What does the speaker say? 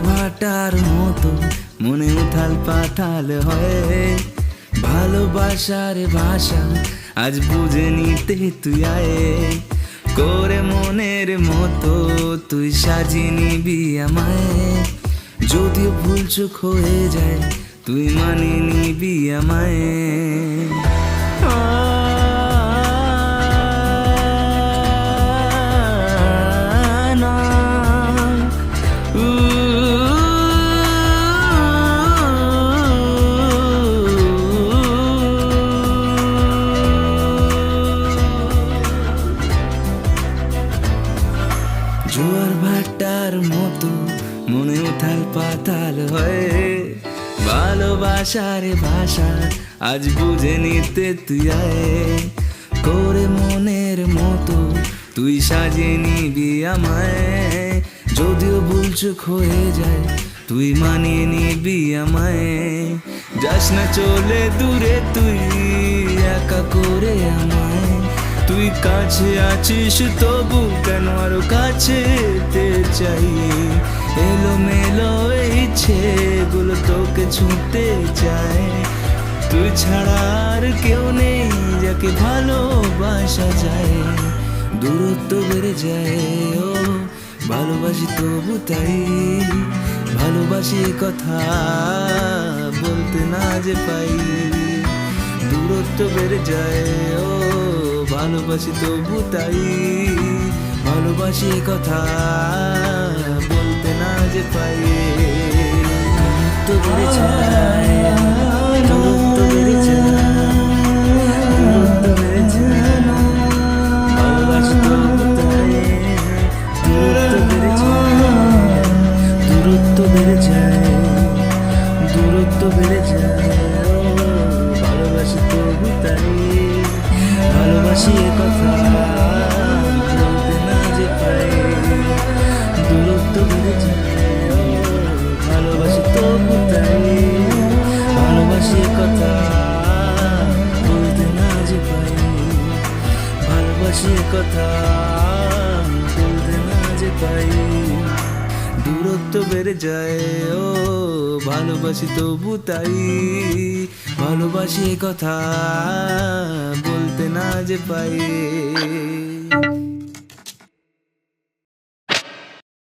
ভাটার মতো মনে উথাল পাথাল হয়, ভালোবাসার ভাষা আজ বুঝে নিতে তুই আয়, করে মনের মতো তুই সাজিয়ে নিবি আমায়, যদিও ভুল চোখ হয়ে যায় তুই মানিয়ে নিবি আমায়। জোয়ার ভাটার মতো মনে উথাল পাতাল হয়, ভালোবাসার ভাষা আজ বুঝে নিতে তুই আয়, করে মনের মতো তুই সাজিয়ে নিবি আমায়, যদিও ভুল চোখ হয়ে যায় তুই মানিয়ে নিবি আমায়। যাস না চলে দূরে তুই একা করে আমায়, তুই কাছে আছিস তবু কেন আরো কাছে চাই, এলো মেলো ইচ্ছে গুলো তোকে ছুঁতে চায়, তুই ছাড়া আর কেউ নেই যাকে ভালোবাসা যায়, দূরত্ব বেড়ে যায় ও ভালোবাসি তবু তাই, ভালোবাসি কথা বলতে না যে পাই, দূরত্ব বেড়ে যায় ও ভালোবাসি তবু তাই, ভালোবাসি কথা বলতে না যে পাই, দূরত্ব বেড়ে যায়, দূরত্ব বেড়ে যায়, দূরত্ব বেড়ে যায়, ভালোবাসি তবু তাই, দূরত্ব বেড়ে যায়, দূরত্ব বেড়ে যায়, ভালোবাসি তবু তাই, ভালোবাসি কথা বলতে না যে পাই, দূরত্ব বেড়ে যায়, ভালোবাসি তবু তাই, ভালোবাসি কথা বলতে না যে পাই, ভালোবাসি কথা বলতে না যে পাই, দূরত্ব বেড়ে যায় ও ভালোবাসি তবু তাই, ভালোবাসি কথা বলতে না যে পাই।